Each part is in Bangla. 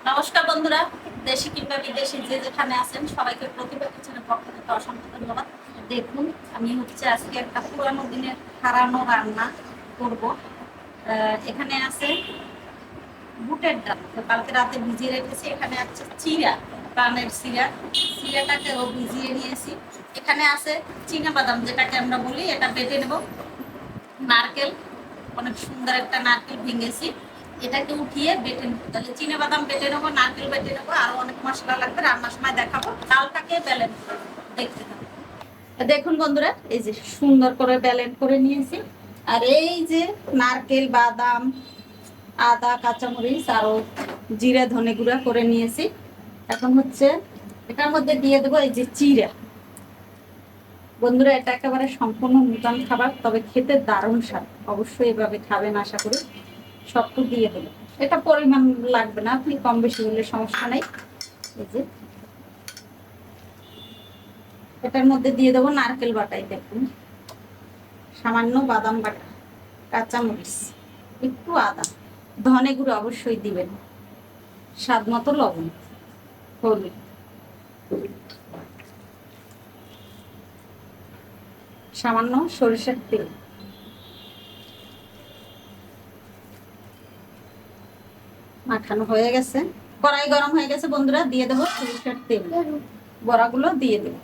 নমস্কার বন্ধুরা, দেশি কিংবা বিদেশি যে যেখানে আছেন সবাইকে প্রতিভা কিচেনের পক্ষ থেকে অসংখ্য ধন্যবাদ। দেখুন, আমি আজকে একটা পুরানো দিনের হারানো রান্না করব। এখানে আছে বুটের ডাল, তো কালকে রাতে ভিজিয়ে রেখেছি। এখানে আছে চিড়া, প্রাণের চিড়াটাকেও ভিজিয়ে নিয়েছি। এখানে আছে বাদাম, যেটাকে আমরা বলি, এটা বেটে নেব। নারকেল, অনেক সুন্দর একটা নারকেল ভেঙেছি, এটাকে উঠিয়ে বেটে নেবো। তাহলে বাদাম বেটে নেবো, নারকেল বেটে নেবো, আরো অনেক মশলা লাগবে, রান্নার সময় দেখাবো। ডালটাকে ব্যালেন্স দেখতে থাকো। দেখুন বন্ধুরা, এই যে সুন্দর করে ব্যালেন্স করে নিয়েছি। আর এই যে নারকেল, বাদাম, আদা, কাঁচামরিচ আরো জিরা ধনে গুঁড়া করে নিয়েছি। এখন এটার মধ্যে দিয়ে দেবো এই যে চিড়া। বন্ধুরা, এটা একেবারে সম্পূর্ণ নূতন খাবার, তবে খেতে দারুণ স্বাদ। অবশ্যই এভাবে খাবেন, আশা করি। সবটুকু দিয়ে দেবো, এটা পরিমাণ লাগবে না, আপনি কম বেশি হলে সমস্যা নেই। এই যে এটার মধ্যে দিয়ে দেবো নারকেল বাটাই, দেখুন, সামান্য বাদাম বাটা, কাঁচামরিচ, একটু আদা, ধনে গুঁড়ো অবশ্যই দিবেন, স্বাদ মতো লবণ, হলুদ, সামান্য সরিষার তেল। মাখানো হয়ে গেছে, কড়াই গরম হয়ে গেছে বন্ধুরা, দিয়ে দেবো সরিষার তেল, বড়াগুলো দিয়ে দেবো।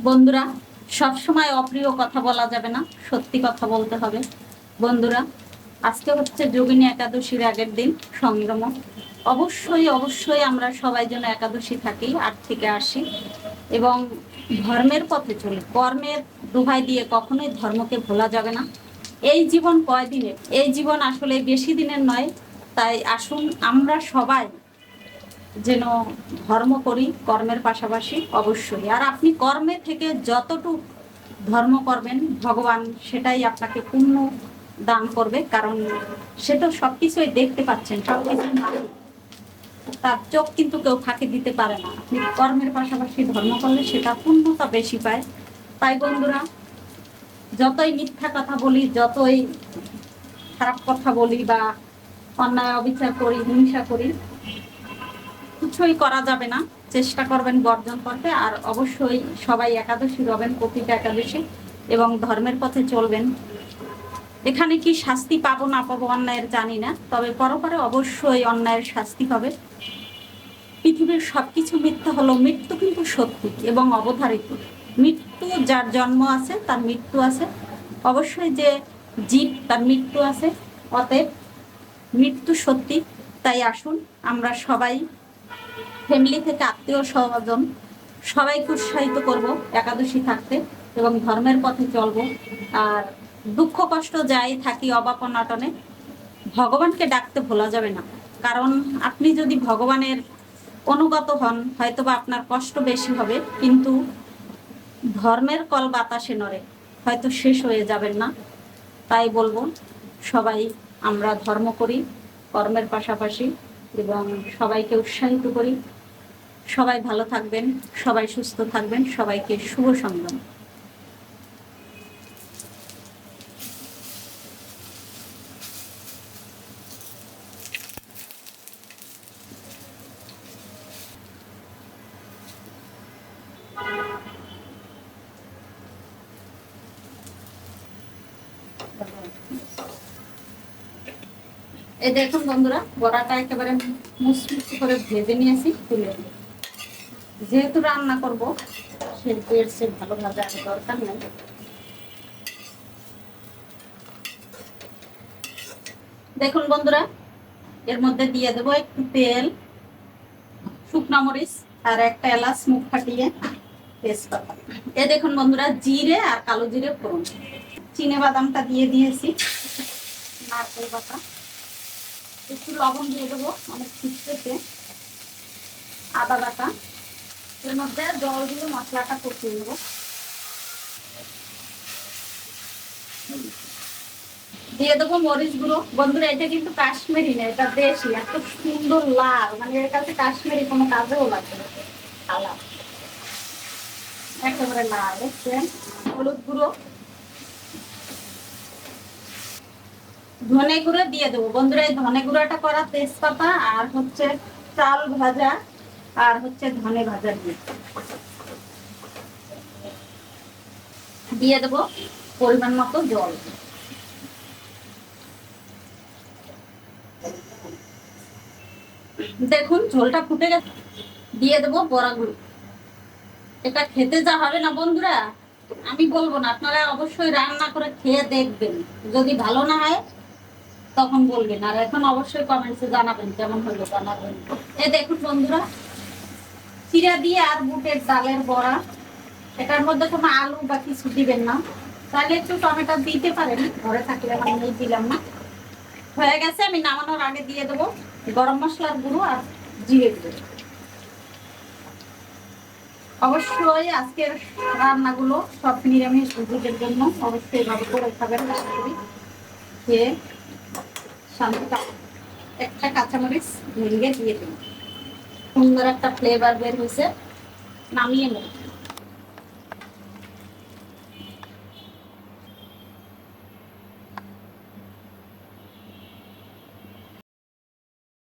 বন্ধুরা, সব সময় অপ্রিয় কথা বলা যাবে না, সত্যি কথা বলতে হবে। বন্ধুরা, আজকে যোগিনী একাদশীর আগের দিন, সংযম। অবশ্যই অবশ্যই আমরা সবাই যেন একাদশী থাকি, 8 থেকে 80, এবং ধর্মের পথে চলি। কর্মের দোহাই দিয়ে কখনোই ধর্মকে ভোলা যাবে না। এই জীবন কয়দিনের, এই জীবন আসলে বেশি দিনের নয়। তাই আসুন আমরা সবাই যেন ধর্ম করি, কর্মের পাশাপাশি অবশ্যই। আর আপনি কর্মে থেকে যতটুকু ধর্ম করবেন, ভগবান সেটাই আপনাকে পূর্ণ দান করবে, কারণ সে তো সবকিছুই দেখতে পাচ্ছেন, সবকিছু তার চোখ কিন্তু কেউ ফাঁকি দিতে পারে না। আপনি কর্মের পাশাপাশি ধর্ম করলে সেটা পূর্ণতা বেশি পায়। তাই বন্ধুরা, যতই মিথ্যা কথা বলি, যতই খারাপ কথা বলি, বা অন্যায় অবিচার করি, হিংসা করি, কিছুই করা যাবে না। চেষ্টা করবেন বর্জন করতে। আর অবশ্যই সবাই একাদশী রবেন, প্রতিটা একাদশী, এবং ধর্মের পথে চলবেন। এখানে কি শাস্তি পাবো না পাবো অন্যায়ের জানি না, তবে পরপরে অবশ্যই অন্যায়ের শাস্তি হবে। পৃথিবীর সবকিছু মিথ্যা হলো, মৃত্যু কিন্তু সত্যি এবং অবধারিত। মৃত্যু, যার জন্ম আছে তার মৃত্যু আছে, অবশ্যই যে জীব তার মৃত্যু আছে, অতএব মৃত্যু সত্যি। তাই আসুন আমরা সবাই, ফ্যামিলি থেকে আত্মীয় স্বজন, সবাইকে উৎসাহিত করব একাদশী থাকতে এবং ধর্মের পথে চলব। আর দুঃখ কষ্ট যাই থাকি, অভাব অনটনে, ভগবানকে ডাকতে ভোলা যাবে না। কারণ আপনি যদি ভগবানের অনুগত হন, হয়তোবা আপনার কষ্ট বেশি হবে, কিন্তু ধর্মের কল বাতাসে নড়ে, হয়তো শেষ হয়ে যাবেন না। তাই বলবো, সবাই আমরা ধর্ম করি কর্মের পাশাপাশি, এবং সবাইকে উৎসাহিত করি। সবাই ভালো থাকবেন, সবাই সুস্থ থাকবেন, সবাইকে শুভ সন্ধ্যা। এই দেখুন বন্ধুরা, বড়াটা একেবারে মুচমুচে করে ভেজে নিয়েছি, তুলে নিই। যেহেতু রান্না করব, সেহেতু এর চেয়ে ভালো ভাজার দরকার নেই। দেখুন বন্ধুরা, এর মধ্যে দিয়ে দেবো একটু তেল, শুকনো মরিচ, আর একটা এলাচ মুখ ফাটিয়ে, তেজপাতা। এ দেখুন বন্ধুরা, জিরে আর কালো জিরে ফোড়ন, বাদামটা দিয়ে দিয়েছি, নারকেল বাটা, একটু লবণ দিয়ে দেবো অনেক খুঁজতেছে, আদা বাটা, এর মধ্যে জল দিয়ে মশলাটা কষিয়ে নেবো। দিয়ে দেবো মরিচ গুঁড়ো। বন্ধুরা, এটা কিন্তু কাশ্মীরি না, এটা দেশি, এত সুন্দর লাল, মানে এর কাছে কাশ্মীরি কোনো কাজেও লাগবে না, কালার একেবারে লাল। দেখছেন, হলুদ গুঁড়ো, ধনে গুঁড়ো দিয়ে দেবো বন্ধুরা। এই ধনে গুঁড়োটা করা তেজপাতা আর হচ্ছে চাল ভাজা আর হচ্ছে ধনে ভাজা দিয়ে দেবো পরিমাণ মতো জল। দেখুন ঝোলটা ফুটে গেছে, দিয়ে দেবো বড়াগুলো। এটা খেতে যা হবে না বন্ধুরা, আমি বলবো না, আপনারা অবশ্যই রান্না করে খেয়ে দেখবেন। যদি ভালো না হয় তখন বলবেন, আর এখন অবশ্যই কমেন্টসে জানাবেন কেমন হলো, জানাবেন। এই দেখুন বন্ধুরা, চিড়া দিয়ে আর বুটের ডালের বড়া, এটার মধ্যে কোনো আলু বা কিছু দিবেন না, তাহলে একটু টমেটো দিতে পারেন, ঘরে থাকলে আমি নেই দিলাম না। হয়ে গেছে, আমি নামানোর আগে দিয়ে দেবো গরম মশলার গুঁড়ো আর জিরে গুঁড়ো। অবশ্যই আজকের রান্নাগুলো সব নিরামিষ ভোজীদের জন্য অবশ্যই এভাবে করে খাবেন। আশা করি খেয়ে শান্তিটা। একটা কাঁচামরিচ ভেঙে দিয়ে দিন, সুন্দর একটা ফ্লেভার বের হয়েছে, নামিয়ে নেব।